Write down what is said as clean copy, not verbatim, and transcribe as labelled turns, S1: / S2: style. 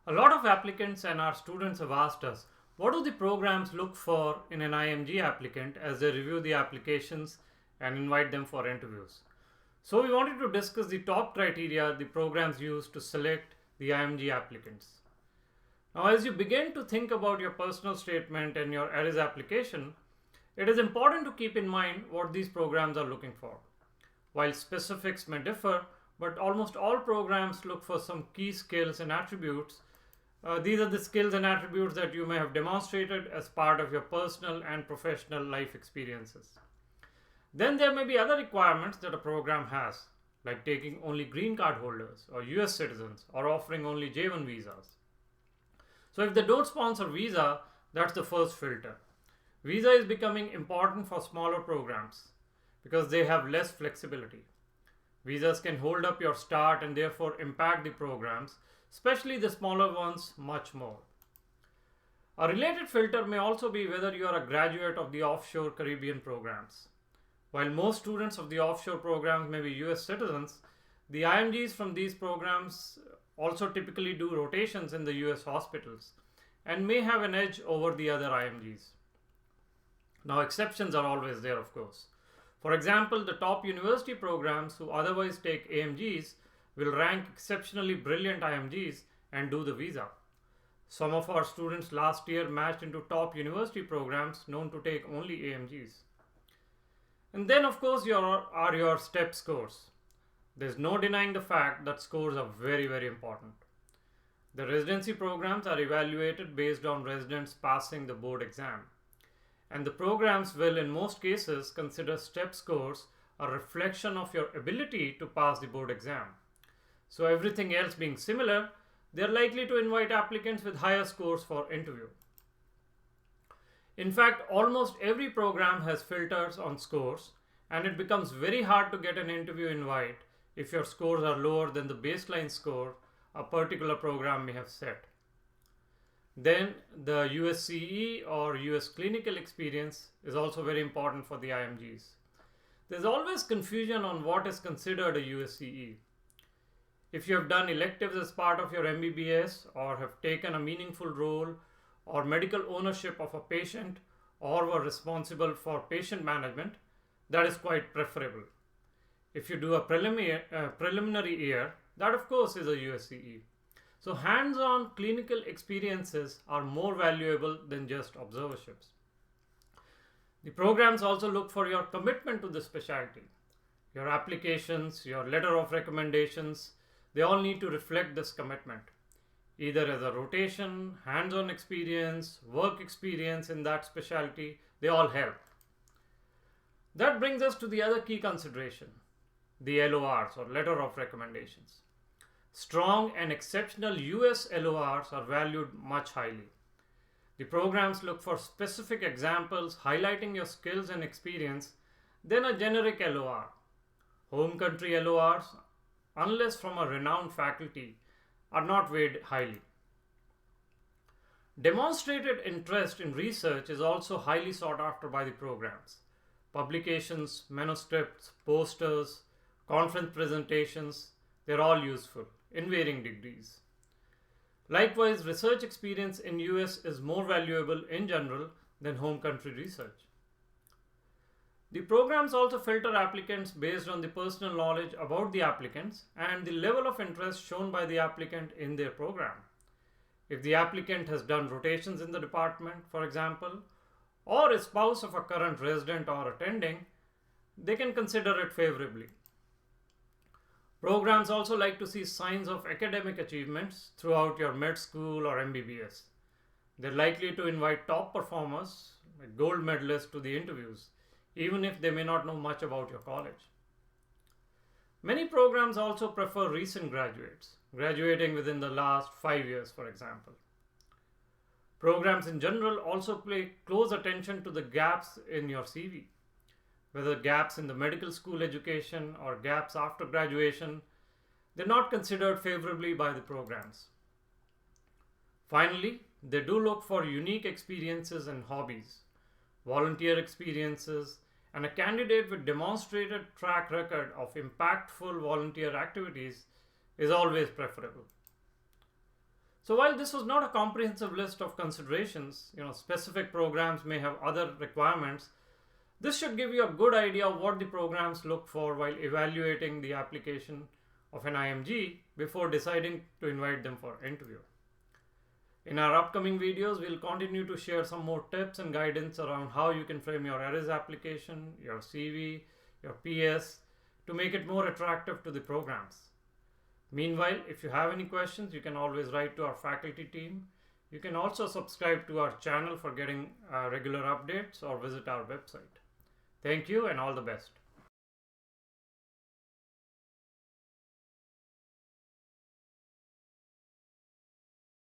S1: A lot of applicants and our students have asked us, what do the programs look for in an IMG applicant as they review the applications and invite them for interviews? So we wanted to discuss the top criteria the programs use to select the IMG applicants. Now, as you begin to think about your personal statement and your ARIS application, it is important to keep in mind what these programs are looking for. While specifics may differ, but almost all programs look for some key skills and attributes. These are the skills and attributes that you may have demonstrated as part of your personal and professional life experiences. Then there may be other requirements that a program has, like taking only green card holders or US citizens or offering only J1 visas. So if they don't sponsor visa, that's the first filter. Visa is becoming important for smaller programs because they have less flexibility. Visas can hold up your start and therefore impact the programs, especially the smaller ones, much more. A related filter may also be whether you are a graduate of the offshore Caribbean programs. While most students of the offshore programs may be US citizens, the IMGs from these programs also typically do rotations in the US hospitals and may have an edge over the other IMGs. Now, exceptions are always there, of course. For example, the top university programs who otherwise take AMGs will rank exceptionally brilliant IMGs and do the visa. Some of our students last year matched into top university programs known to take only AMGs. And then, of course, are your STEP scores. There's no denying the fact that scores are very, very important. The residency programs are evaluated based on residents passing the board exam. And the programs will, in most cases, consider STEP scores a reflection of your ability to pass the board exam. So everything else being similar, they're likely to invite applicants with higher scores for interview. In fact, almost every program has filters on scores, and it becomes very hard to get an interview invite if your scores are lower than the baseline score a particular program may have set. Then the USCE or US clinical experience is also very important for the IMGs. There's always confusion on what is considered a USCE. If you have done electives as part of your MBBS or have taken a meaningful role or medical ownership of a patient or were responsible for patient management, that is quite preferable. If you do a preliminary year, that of course is a USCE. So hands-on clinical experiences are more valuable than just observerships. The programs also look for your commitment to the specialty. Your applications, your letter of recommendations, they all need to reflect this commitment, either as a rotation, hands-on experience, work experience in that specialty, they all help. That brings us to the other key consideration, the LORs or letter of recommendations. Strong and exceptional US LORs are valued much highly. The programs look for specific examples highlighting your skills and experience than a generic LOR. Home country LORs, unless from a renowned faculty, are not weighed highly. Demonstrated interest in research is also highly sought after by the programs. Publications, manuscripts, posters, conference presentations, they're all useful in varying degrees. Likewise, research experience in US is more valuable in general than home country research. The programs also filter applicants based on the personal knowledge about the applicants and the level of interest shown by the applicant in their program. If the applicant has done rotations in the department, for example, or is spouse of a current resident or attending, they can consider it favorably. Programs also like to see signs of academic achievements throughout your med school or MBBS. They're likely to invite top performers, like gold medalists, to the interviews, even if they may not know much about your college. Many programs also prefer recent graduates, graduating within the last 5 years, for example. Programs in general also pay close attention to the gaps in your CV. Whether gaps in the medical school education or gaps after graduation, they're not considered favorably by the programs. Finally, they do look for unique experiences and hobbies, volunteer experiences, and a candidate with demonstrated track record of impactful volunteer activities is always preferable. So while this was not a comprehensive list of considerations, specific programs may have other requirements. This should give you a good idea of what the programs look for while evaluating the application of an IMG before deciding to invite them for interview. In our upcoming videos, we'll continue to share some more tips and guidance around how you can frame your ARIS application, your CV, your PS to make it more attractive to the programs. Meanwhile, if you have any questions, you can always write to our faculty team. You can also subscribe to our channel for getting regular updates or visit our website. Thank you and all the best.